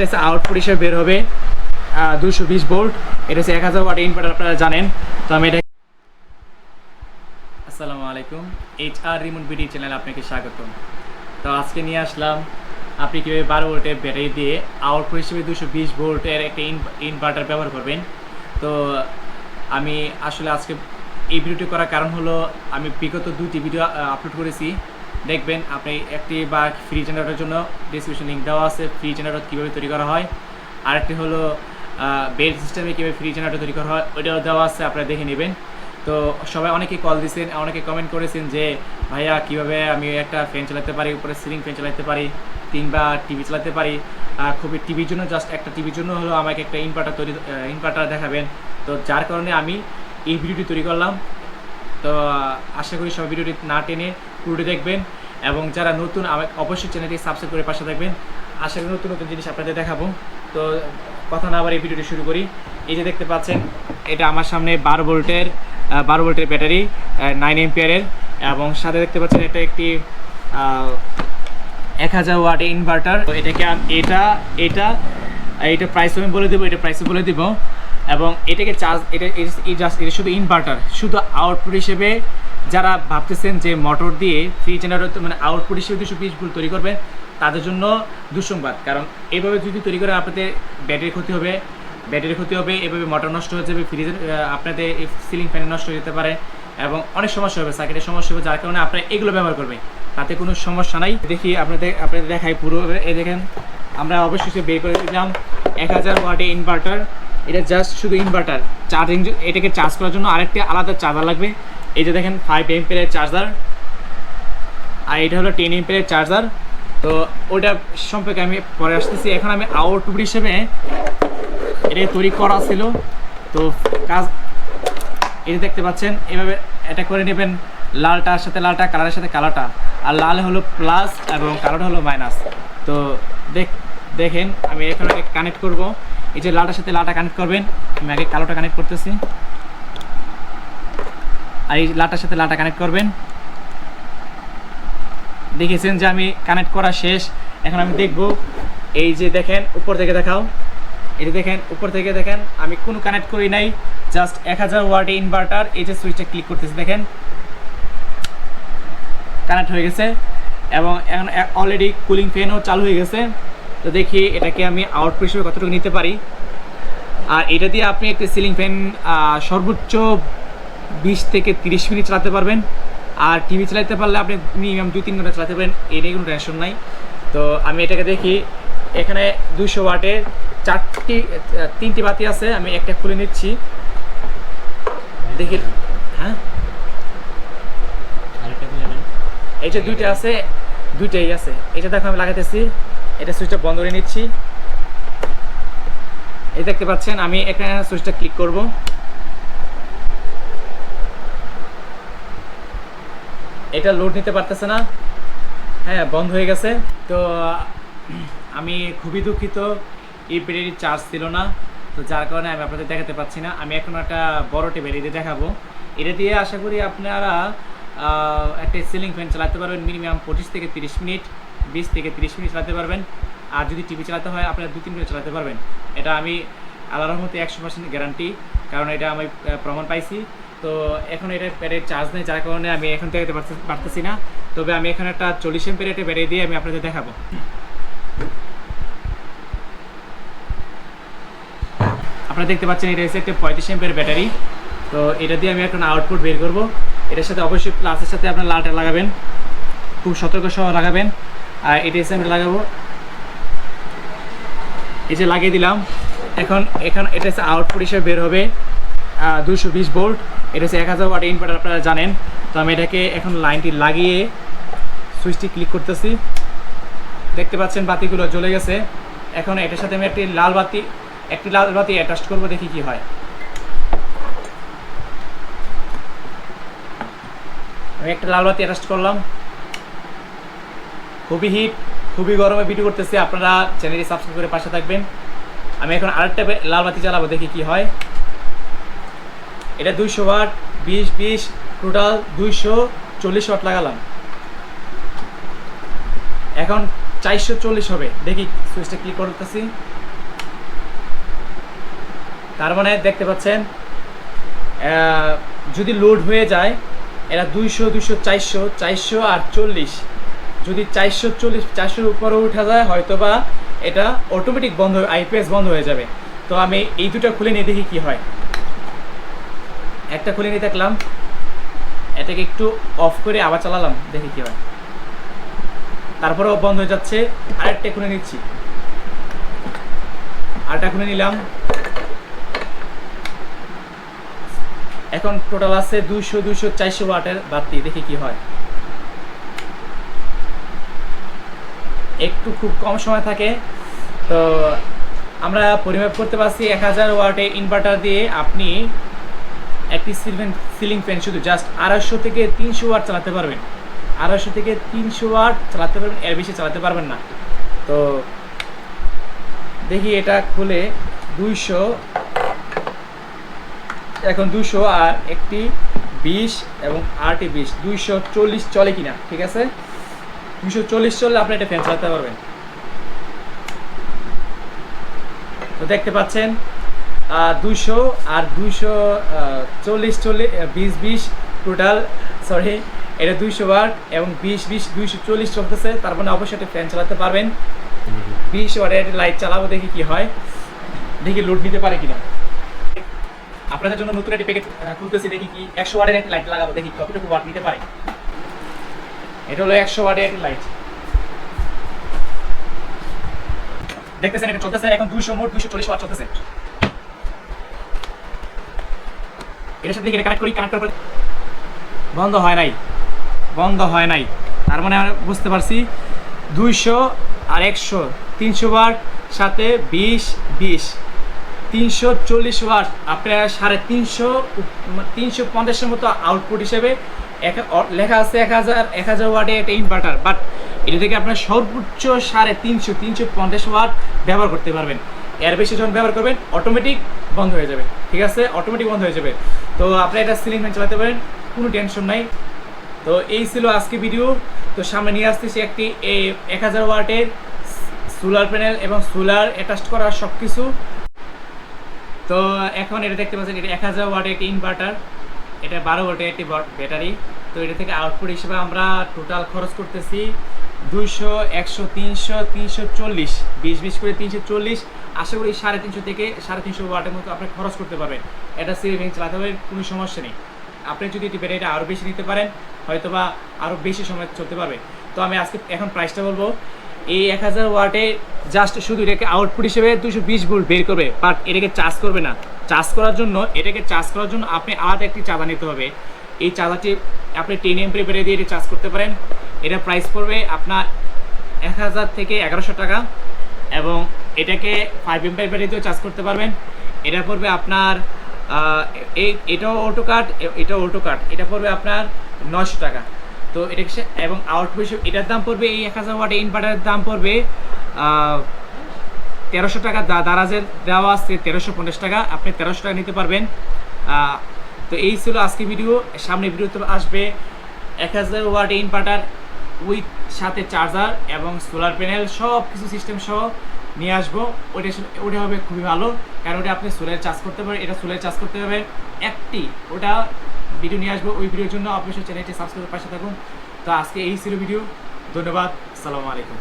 এটা হচ্ছে আউটপুট হিসেবে বের হবে 220 ভোল্ট। এটা হচ্ছে 1000 ওয়াট ইনভার্টার, আপনারা জানেন। তো আমি এটা আসসালামু আলাইকুম, HR রিমোট বিডি চ্যানেলে আপনাকে স্বাগতম। তো আজকে নিয়ে আসলাম আপনি কীভাবে 12 ভোল্টের ব্যাটারি দিয়ে আউটপুট হিসেবে 220 ভোল্টের একটা ইনভার্টার ব্যবহার করবেন। তো আমি আসলে আজকে এই ভিডিওটি করার কারণ হলো, আমি বিগত 2টি ভিডিও আপলোড করেছি। দেখবেন আপনি একটি বা ফ্রি জেনারেটরের জন্য ডিসক্রিপশন লিঙ্ক দেওয়া আছে, ফ্রি জেনারেটর কীভাবে তৈরি করা হয়। আরেকটি হলো বেল সিস্টেমে কীভাবে ফ্রি জেনারেটর তৈরি করা হয়, ওইটাও দেওয়া আছে, আপনারা দেখে নেবেন। তো সবাই অনেকেই কল দিয়েছেন, অনেকে কমেন্ট করেছেন যে ভাইয়া কীভাবে আমি একটা ফ্যান চালাতে পারি, উপরে সিলিং ফ্যান চালাতে পারি, কিংবা টিভি চালাতে পারি। খুবই টিভির জন্য, জাস্ট একটা টিভির জন্য হলো আমাকে একটা ইনভার্টার দেখাবেন। তো যার কারণে আমি এই ভিডিওটি তৈরি করলাম। তো আশা করি সব ভিডিওটি না টেনে পুরোটি দেখবেন, এবং যারা নতুন অবশ্যই চ্যানেলটি সাবস্ক্রাইব করে পাশে থাকবেন। আশা করি নতুন নতুন জিনিস আপনাদের দেখাবো। তো কথা না আবার এই ভিডিওটি শুরু করি। এই যে দেখতে পাচ্ছেন, এটা আমার সামনে 12 ভোল্টের ব্যাটারি 9 এম্পিয়ারের, এবং সাথে দেখতে পাচ্ছেন এটা একটি 1000 ওয়াটের ইনভার্টার। তো এটাকে এটা প্রাইস আমি বলে দেবো, এটা প্রাইসও বলে দেবো। এবং এটাকে চার্জ, এটা শুধু ইনভার্টার, শুধু আউটপুট হিসেবে যারা ভাবতেছেন যে মোটর দিয়ে ফ্রি জেনারেটর মানে আউটপুট হিসেবে 220 ভোল্ট তৈরি করবেন, তাদের জন্য দুঃসংবাদ। কারণ এইভাবে যদি তৈরি করে আপনাদের ব্যাটারির ক্ষতি হবে, এভাবে মোটর নষ্ট হয়ে যাবে, ফ্রিজের আপনাদের সিলিং ফ্যান নষ্ট হয়ে যেতে পারে, এবং অনেক সমস্যা হবে, সার্কিটের সমস্যা হবে। যার কারণে আপনারা এগুলো ব্যবহার করবেন, তাতে কোনো সমস্যা নাই। দেখি আপনাদের দেখাই পুরো। এই দেখেন, আমরা অবশ্যই বের করে দিলাম 1000 ওয়াটের ইনভার্টার। এটা জাস্ট শুধু ইনভার্টার, চার্জিং, এটাকে চার্জ করার জন্য আরেকটি আলাদা চার্জার লাগবে। এই যে দেখেন 5 এম্পিয়ারের চার্জার, আর এটা হলো 10 এম্পিয়ারের চার্জার। তো ওটা সম্পর্কে আমি পরে আসতেছি। এখন আমি আউটপুট হিসেবে এটা তৈরি করা ছিল। তো কাজ এটা দেখতে পাচ্ছেন, এভাবে এটা করে নেবেন, লালটার সাথে লালটা, কালারের সাথে কালারটা, আর লাল হলো প্লাস এবং কালোটা হলো মাইনাস। তো দেখেন আমি এখন কানেক্ট করব। এই যে লালটার সাথে লালটা কানেক্ট করবেন, আমি আগে কালোটা কানেক্ট করতেছি, আর এই লালটার সাথে লালটা কানেক্ট করবেন। দেখেছেন যে আমি কানেক্ট করা শেষ। এখন আমি দেখব, এই যে দেখেন উপর থেকে দেখাও, এটা দেখেন উপর থেকে দেখেন, আমি কোনো কানেক্ট করি নাই, জাস্ট 1000 ওয়াটের ইনভার্টার। এই যে সুইচটা ক্লিক করতেছি, দেখেন কানেক্ট হয়ে গেছে, এবং এখন অলরেডি কুলিং ফ্যানও চালু হয়ে গেছে। তো দেখি এটাকে আমি আউটপুট হিসেবে কতটুকু নিতে পারি। আর এটা দিয়ে আপনি একটা সিলিং ফ্যান সর্বোচ্চ 20 থেকে 30 মিনিট চালাতে পারবেন। আর টিভি চালাতে পারলে আপনি মিনিমাম 2-3 ঘন্টা চালাতে পারবেন, এই নিয়ে কোনো টেনশন নাই। তো আমি এটাকে দেখি, এখানে 200 ওয়াটের 3টি বাতি আছে, আমি একটা খুলে নিচ্ছি। দেখি, হ্যাঁ এই যে দুইটা আছে, দুইটাই আছে। এটা দেখো আমি লাগাইতেছি, এটা সুইচটা বন্ধ করে নিচ্ছি। এই দেখতে পাচ্ছেন, আমি এখানে সুইচটা ক্লিক করব। এটা লোড নিতে পারতেছে না, হ্যাঁ বন্ধ হয়ে গেছে। তো আমি খুবই দুঃখিত, এই ব্যাটারির চার্জ ছিল না, তো যার কারণে আমি আপনাদের দেখাতে পাচ্ছি না। আমি এখন একটা বড় ব্যাটারি দিয়ে দেখাবো। এটা দিয়ে আশা করি আপনারা একটা সিলিং ফ্যান চালাতে পারবেন মিনিমাম 25 থেকে 30 মিনিট, 20 থেকে 30 মিনিট চালাতে পারবেন। আর যদি টিভি চালাতে হয় আপনারা 2-3 মিনিট চালাতে পারবেন। এটা আমি আল্লাহর রহমতে 100% গ্যারান্টি, কারণ এটা আমি প্রমাণ পাইছি। তো এখন এটা ব্যাটারির চার্জ নেই, যার কারণে আমি এখন দেখাতে পারতেছি না। তবে আমি এখন একটা 40 এম্পিয়ারের একটা ব্যাটারি দিয়ে আমি আপনাদের দেখাবো। আপনারা দেখতে পাচ্ছেন, এটা হচ্ছে একটা 35 এম্পিয়ার ব্যাটারি। তো এটা দিয়ে আমি এখন আউটপুট বের করব। এটার সাথে অবশ্যই প্লাসের সাথে আপনার লালটা লাগাবেন, খুব সতর্ক সহ লাগাবেন। আর এটা এসে আমি লাগাবো, এই যে লাগিয়ে দিলাম। এখন এটা হচ্ছে আউটপুট হিসেবে বের হবে 220 ভোল্ট। এটা হচ্ছে 1000 ওয়াট ইনভার্টার, আপনারা জানেন। তো আমি এটাকে এখন লাইনটি লাগিয়ে সুইচটি ক্লিক করতেছি। দেখতে পাচ্ছেন বাতিগুলো জ্বলে গেছে। এখন এটার সাথে আমি একটি লাল বাতি অ্যাটাচ করব, দেখি কি হয়। আমি একটা লাল বাতি অ্যাটাচ করলাম। খুবই হিট, খুবই গরমে ভিডিও করতেছি, আপনারা চ্যানেলটি সাবস্ক্রাইব করে পাশে থাকবেন। আমি এখন আরেকটা লাল বাতি জ্বালাবো, দেখি কি হয়। এটা 200 ওয়াট, 20 টোটাল 240 ওয়াট লাগালাম। এখন 440 হবে। দেখি সুইচটা ক্লিক করতেছি, তার মানে দেখতে পাচ্ছেন যদি লোড হয়ে যায় এরা 200 200 400 400 আর 40, যদি 440 400-র উপরে উঠা যায় হয়তো বা এটা অটোমেটিক বন্ধ, আইপিএস বন্ধ হয়ে যাবে। তো আমি এই দুটো খুলে নিয়ে দেখি কি হয়। একটা খুলে নিয়ে দেখলাম, এটাকে একটু অফ করে আবার চালালাম, দেখি কি হয়। তারপরেও বন্ধ হয়ে যাচ্ছে, আরেকটা খুলে নিচ্ছি, আরেকটা খুলে নিলাম। এখন টোটাল আছে 200 200 400 ওয়াটের বাতি, দেখি কি হয়। একটু খুব কম সময় থাকে, তো আমরা পরিমাপ করতে পারছি 1000 ওয়াটের ইনভার্টার দিয়ে আপনি একটি সিলিং ফ্যান শুধু জাস্ট 250 থেকে 300 ওয়াট চালাতে পারবেন। 250 থেকে 300 ওয়াট চালাতে পারবেন, এর বেশি চালাতে পারবেন না। তো দেখি এটা খুলে 200, এখন 200 আর একটি 20 এবং আরটি 20, 240 চলে কিনা, ঠিক আছে। 240 চললে আপনি এটা ফ্যান চালাতে পারবেন। তো দেখতে পাচ্ছেন 200 আর 240 20 20 টোটাল, সরি এটা 200 ওয়াট এবং 20 20 240 চলতেছে। তার মানে অবশ্যই একটা ফ্যান চালাতে পারবেন। 20 ওয়াটের লাইট চালাবো, দেখি কি হয়, দেখি লোড নিতে পারে কিনা। আপনাদের জন্য নতুন একটি প্যাকেট খুলতেছি, দেখি কি 100 ওয়াটের একটি লাইট লাগাবো, দেখি কতটুকু ওয়াট নিতে পারে। এটা হলো 100 ওয়াটের একটি লাইট, দেখতেছেন এটা চলতেছে এখন 200 মোট 240 ওয়াট চলতেছে। এর সাথে এটা কানেক্ট করি, কানেক্ট করার পর বন্ধ হয় নাই, বন্ধ হয় নাই। তার মানে আমরা বুঝতে পারছি 200 আর 100 300 ওয়াট সাথে 20 20 340 ওয়াট, আপনার 350-এর মতো আউটপুট হিসেবে লেখা আছে 1000 ওয়াটের একটা ইনভার্টার। বাট এটা থেকে আপনার সর্বোচ্চ 350 350 ওয়াট ব্যবহার করতে পারবেন। এর বেশি যখন ব্যবহার করবেন অটোমেটিক বন্ধ হয়ে যাবে, ঠিক আছে, অটোমেটিক বন্ধ হয়ে যাবে। তো আপনি এটা সিলিং ফ্যান চালাতে পারেন, কোনো টেনশন নাই। তো এই ছিল আজকে ভিডিও। তো সামনে নিয়ে আসতেছি একটি 1000 ওয়াটের সোলার প্যানেল এবং সোলার অ্যাটাচ করা সব কিছু। তো এখন এটা দেখতে পাচ্ছেন, এটা 1000 ওয়াটের একটি ইনভার্টার, এটা 12 ভোল্টের একটি ব্যাটারি। তো এটা থেকে আউটপুট হিসেবে আমরা টোটাল খরচ করতেছি 200 100 300 340 20 20 করে 340। আশা করি 350 থেকে 350 ওয়াটের মতো আপনি খরচ করতে পারবেন। এটা সিলিং চালাতে পারবেন, কোনো সমস্যা নেই। আপনি যদি এটি ব্যাটারিটা আরও বেশি নিতে পারেন হয়তো বা আরও বেশি সময় চলতে পারবে। তো আমি আজকে এখন প্রাইসটা বলবো। এই 1000 ওয়াটে জাস্ট শুধু এটাকে আউটপুট হিসেবে 220 ভোল্ট বের করবে, বাট এটাকে চার্জ করবে না। চার্জ করার জন্য আপনি আলাদা একটি চার্জার নিতে হবে। এই চার্জারটি আপনি 10 এমপিয়ার ব্যাটারি দিয়ে চার্জ করতে পারেন। এটা প্রাইস পড়বে আপনার 1000 থেকে 1100 টাকা, এবং এটাকে 5 এমপিয়ার ব্যাটারি দিয়েও চার্জ করতে পারবেন। এটা পড়বে আপনার এটাও অটো কাট, এটা পড়বে আপনার 900 টাকা। তো এটা এবং আউটপুট হিসেবে এটার দাম পড়বে, এই 1000 ওয়াটের ইনভার্টারের দাম পড়বে 1300 টাকা। দারাজের দেওয়া আছে 1350 টাকা, আপনি 1300 টাকা নিতে পারবেন। তো এই ছিল আজকে ভিডিও। সামনে ভিডিওতে আসবে 1000 ওয়াটের ইনভার্টার উইথ সাথে চার্জার এবং সোলার প্যানেল সব কিছু সিস্টেম সহ নিয়ে আসবো। ওটা হবে খুবই ভালো, কারণ ওটা আপনি সোলার চার্জ করতে পারবেন, এটা সোলার চার্জ করতে হবে একটি, ওটা ভিডিও নিয়ে আসবো। ওই ভিডিওর জন্য অবশ্যই চ্যানেলটি সাবস্ক্রাইব পাশে থাকুন। তো আজকে এই ছিল ভিডিও, ধন্যবাদ, আসসালামু আলাইকুম।